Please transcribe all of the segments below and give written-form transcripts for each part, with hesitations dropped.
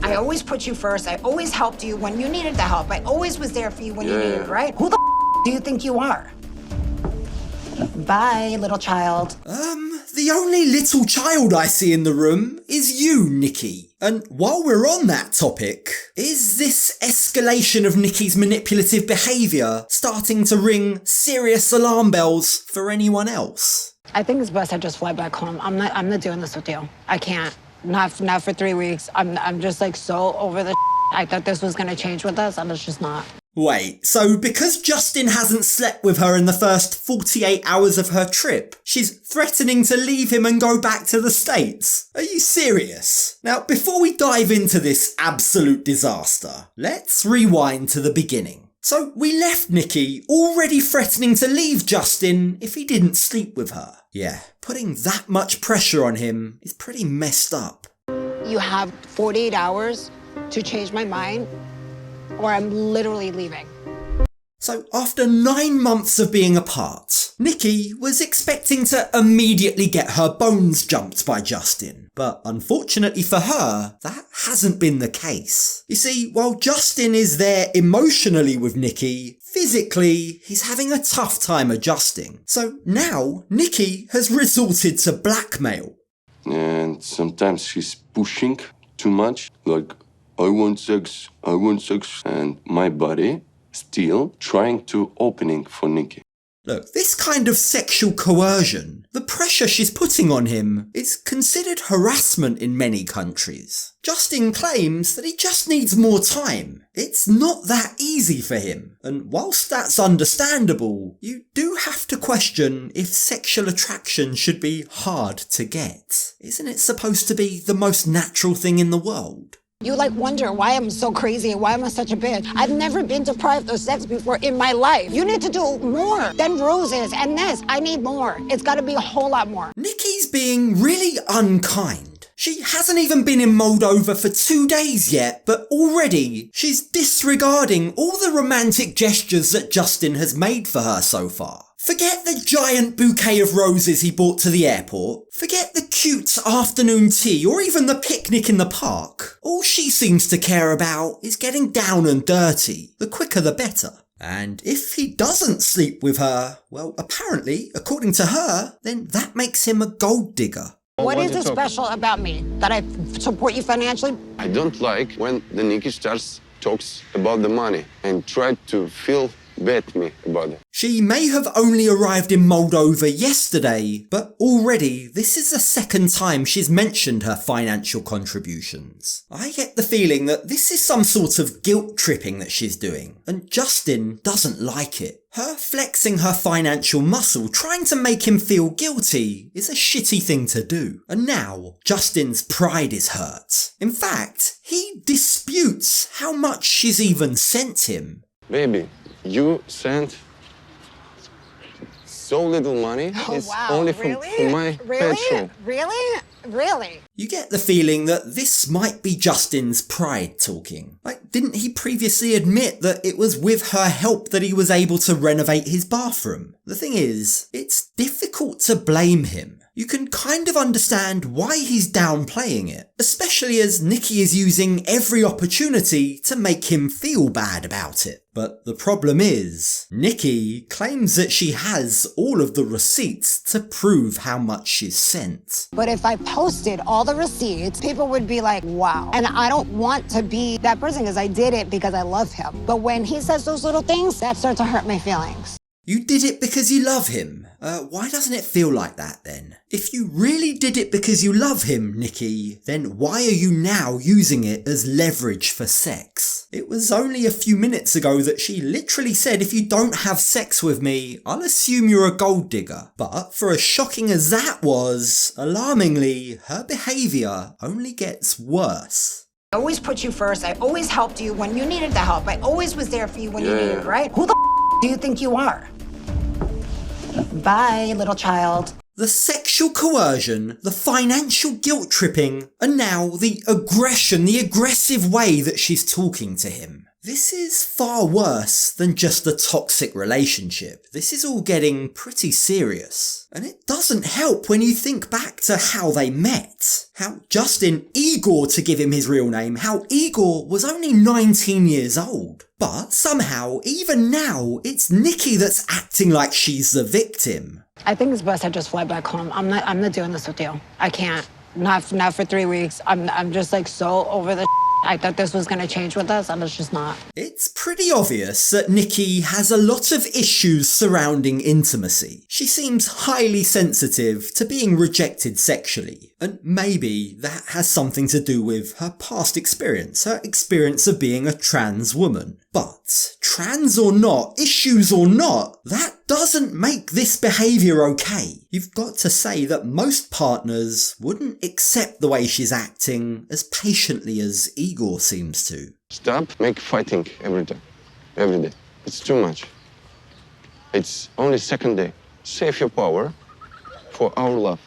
I always put you first. I always helped you when you needed the help. I always was there for you when you needed it, right? Who the do you think you are? Bye, little child. The only little child I see in the room is you, Nikki. And while we're on that topic, is this escalation of Nikki's manipulative behaviour starting to ring serious alarm bells for anyone else? I think it's best I just fly back home. I'm not doing this with you. I can't. Not for 3 weeks. I'm just like so over the I thought this was gonna change with us, and it's just not. Wait, so because Justin hasn't slept with her in the first 48 hours of her trip, she's threatening to leave him and go back to the States? Are you serious? Now, before we dive into this absolute disaster, let's rewind to the beginning. So we left Nikki already threatening to leave Justin if he didn't sleep with her. Yeah, putting that much pressure on him is pretty messed up. You have 48 hours to change my mind, or I'm literally leaving. So after 9 months of being apart, Nikki was expecting to immediately get her bones jumped by Justin. But unfortunately for her, that hasn't been the case. You see, while Justin is there emotionally with Nikki, physically, he's having a tough time adjusting. So now, Nikki has resorted to blackmail. And sometimes she's pushing too much, like, I want sex, and my body still trying to opening for Nikki. Look, this kind of sexual coercion, the pressure she's putting on him, is considered harassment in many countries. Justin claims that he just needs more time. It's not that easy for him, and whilst that's understandable, you do have to question if sexual attraction should be hard to get. Isn't it supposed to be the most natural thing in the world? You wonder why I'm so crazy and why am I such a bitch. I've never been deprived of sex before in my life. You need to do more than roses and this. I need more. It's got to be a whole lot more. Nikki's being really unkind. She hasn't even been in Moldova for 2 days yet, but already she's disregarding all the romantic gestures that Justin has made for her so far. Forget the giant bouquet of roses he brought to the airport. Forget the cute afternoon tea or even the picnic in the park. All she seems to care about is getting down and dirty. The quicker the better. And if he doesn't sleep with her, well, apparently, according to her, then that makes him a gold digger. What is it special about me that I support you financially? I don't like when the Nikki talks about the money and try to feel bad me about it. She may have only arrived in Moldova yesterday, but already this is the second time she's mentioned her financial contributions. I get the feeling that this is some sort of guilt tripping that she's doing, and Justin doesn't like it. Her flexing her financial muscle, trying to make him feel guilty, is a shitty thing to do. And now, Justin's pride is hurt. In fact, he disputes how much she's even sent him. Baby, you sent so little money. It's only for my petrol. Really? You get the feeling that this might be Justin's pride talking. Didn't he previously admit that it was with her help that he was able to renovate his bathroom? The thing is, it's difficult to blame him. You can kind of understand why he's downplaying it, especially as Nikki is using every opportunity to make him feel bad about it. But the problem is, Nikki claims that she has all of the receipts to prove how much she's sent. But if I posted all the receipts, people would be like, wow. And I don't want to be that person because I did it because I love him. But when he says those little things, that starts to hurt my feelings. You did it because you love him. Why doesn't it feel like that then? If you really did it because you love him, Nikki, then why are you now using it as leverage for sex? It was only a few minutes ago that she literally said, if you don't have sex with me, I'll assume you're a gold digger. But for as shocking as that was, alarmingly, her behaviour only gets worse. I always put you first. I always helped you when you needed the help. I always was there for you when you needed it, right? Who the do you think you are? Bye, little child. The sexual coercion, the financial guilt tripping, and now the aggression, the aggressive way that she's talking to him. This is far worse than just a toxic relationship. This is all getting pretty serious. And it doesn't help when you think back to how they met. How Igor to give him his real name, how Igor was only 19 years old. But somehow, even now, it's Nikki that's acting like she's the victim. I think it's best I just fly back home. I'm not doing this with you. I can't. Not for 3 weeks. I'm just like so over the I thought this was going to change with us, and it's just not. It's pretty obvious that Nikki has a lot of issues surrounding intimacy. She seems highly sensitive to being rejected sexually, and maybe that has something to do with her past experience, her experience of being a trans woman. But, trans or not, issues or not, that doesn't make this behaviour okay. You've got to say that most partners wouldn't accept the way she's acting as patiently as Igor seems to. Stop make fighting every day. It's too much. It's only second day. Save your power for our love.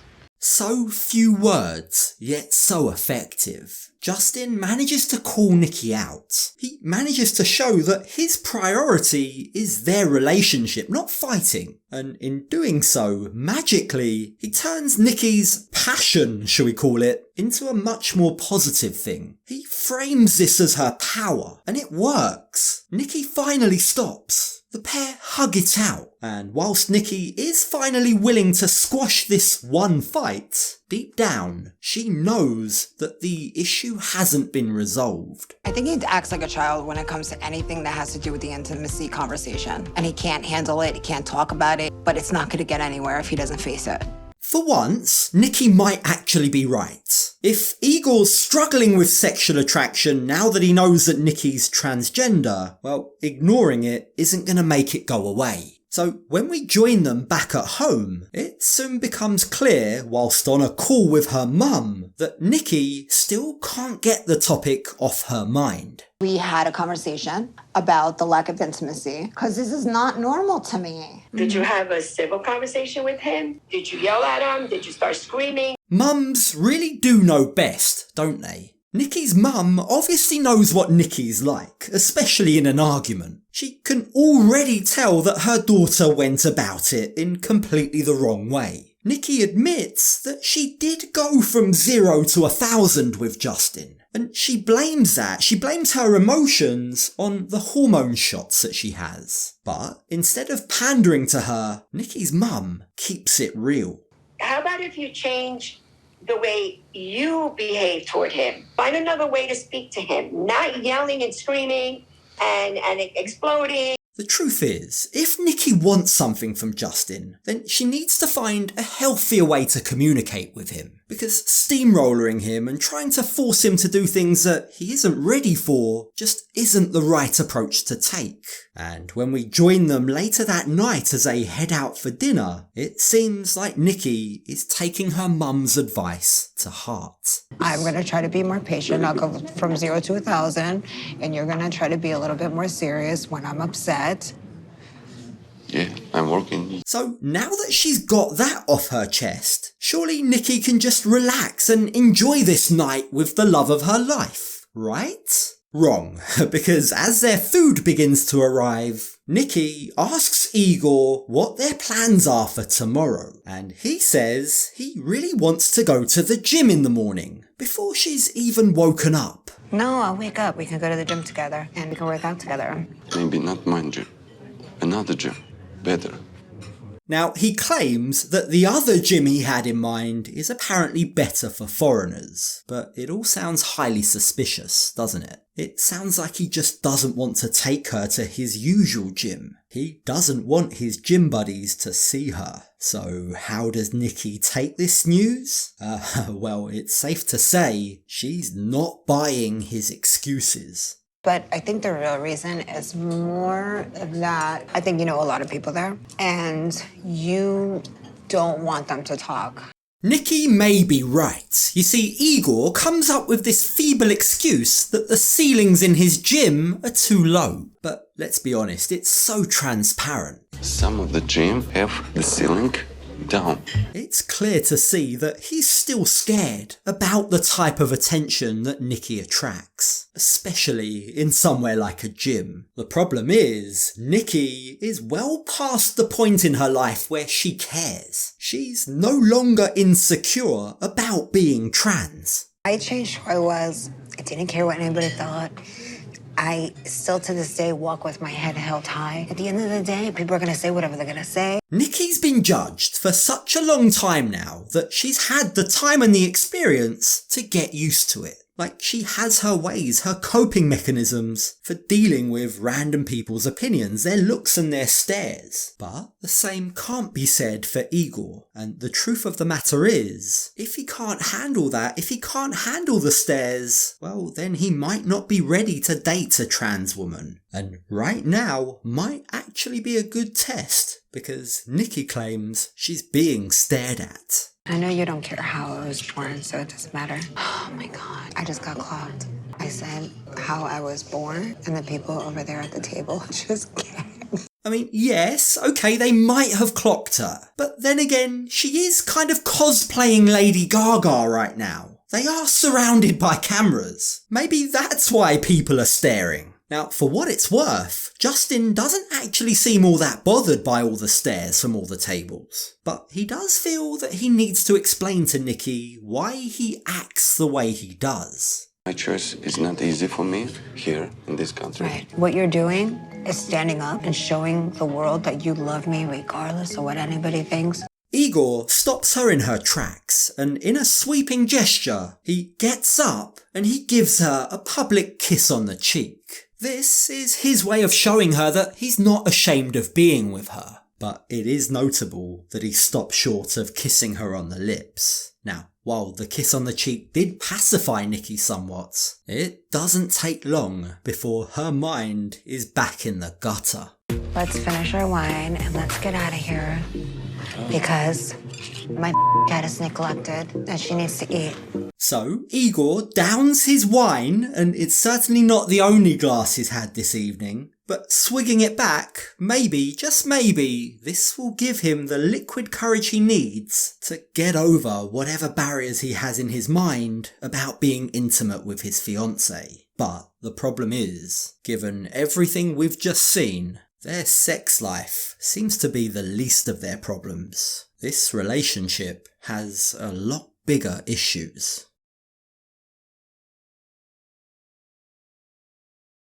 So few words, yet so effective. Justin manages to call Nikki out. He manages to show that his priority is their relationship, not fighting. And in doing so, magically, he turns Nikki's passion, shall we call it, into a much more positive thing. He frames this as her power, and it works. Nikki finally stops. The pair hug it out, and whilst Nikki is finally willing to squash this one fight, deep down, she knows that the issue hasn't been resolved. I think he acts like a child when it comes to anything that has to do with the intimacy conversation. And he can't handle it, he can't talk about it, but it's not going to get anywhere if he doesn't face it. For once, Nikki might actually be right. If Igor's struggling with sexual attraction now that he knows that Nikki's transgender, well, ignoring it isn't going to make it go away. So when we join them back at home, it soon becomes clear, whilst on a call with her mum, that Nikki still can't get the topic off her mind. We had a conversation about the lack of intimacy, because this is not normal to me. Did you have a civil conversation with him? Did you yell at him? Did you start screaming? Mums really do know best, don't they? Nikki's mum obviously knows what Nikki's like, especially in an argument. She can already tell that her daughter went about it in completely the wrong way. Nikki admits that she did go from 0 to 1,000 with Justin. And she blames that. She blames her emotions on the hormone shots that she has. But instead of pandering to her, Nikki's mum keeps it real. How about if you change the way you behave toward him? Find another way to speak to him, not yelling and screaming and exploding. The truth is, if Nikki wants something from Justin, then she needs to find a healthier way to communicate with him. Because steamrolling him and trying to force him to do things that he isn't ready for just isn't the right approach to take. And when we join them later that night as they head out for dinner, it seems like Nikki is taking her mum's advice to heart. I'm going to try to be more patient. I'll go from 0 to 1,000, and you're going to try to be a little bit more serious when I'm upset. Yeah, I'm working. So now that she's got that off her chest, surely Nikki can just relax and enjoy this night with the love of her life, right? Wrong, because as their food begins to arrive, Nikki asks Igor what their plans are for tomorrow, and he says he really wants to go to the gym in the morning, before she's even woken up. No, I'll wake up. We can go to the gym together, and we can work out together. Maybe not my gym. Another gym. Better. Now, he claims that the other gym he had in mind is apparently better for foreigners, but it all sounds highly suspicious, doesn't it? It sounds like he just doesn't want to take her to his usual gym. He doesn't want his gym buddies to see her. So how does Nikki take this news? Well, it's safe to say she's not buying his excuses. But I think the real reason is more that I think you know a lot of people there, and you don't want them to talk. Nikki may be right. You see, Igor comes up with this feeble excuse that the ceilings in his gym are too low. But let's be honest, it's so transparent. Some of the gym have the ceiling down. It's clear to see that he's still scared about the type of attention that Nikki attracts. especially in somewhere like a gym. The problem is, Nikki is well past the point in her life where she cares. She's no longer insecure about being trans. I changed who I was. I didn't care what anybody thought. I still to this day walk with my head held high. At the end of the day, people are going to say whatever they're going to say. Nikki's been judged for such a long time now that she's had the time and the experience to get used to it. Like, she has her ways, her coping mechanisms for dealing with random people's opinions, their looks and their stares. But the same can't be said for Igor. And the truth of the matter is, if he can't handle that, if he can't handle the stares, well, then he might not be ready to date a trans woman. And right now might actually be a good test, because Nikki claims she's being stared at. I know you don't care how I was born, so it doesn't matter. Oh my God, I just got clocked. I said how I was born, and the people over there at the table just gagged. I mean, yes, okay, they might have clocked her. But then again, she is kind of cosplaying Lady Gaga right now. They are surrounded by cameras. Maybe that's why people are staring. Now, for what it's worth, Justin doesn't actually seem all that bothered by all the stares from all the tables. But he does feel that he needs to explain to Nikki why he acts the way he does. My choice is not easy for me here in this country. Right. What you're doing is standing up and showing the world that you love me regardless of what anybody thinks. Igor stops her in her tracks, and in a sweeping gesture, he gets up and he gives her a public kiss on the cheek. This is his way of showing her that he's not ashamed of being with her. But it is notable that he stopped short of kissing her on the lips. Now, while the kiss on the cheek did pacify Nikki somewhat, it doesn't take long before her mind is back in the gutter. Let's finish our wine and let's get out of here. Because my cat is neglected and she needs to eat. So, Igor downs his wine, and it's certainly not the only glass he's had this evening, but swigging it back, maybe, just maybe, this will give him the liquid courage he needs to get over whatever barriers he has in his mind about being intimate with his fiancée. But the problem is, given everything we've just seen, their sex life seems to be the least of their problems. This relationship has a lot bigger issues.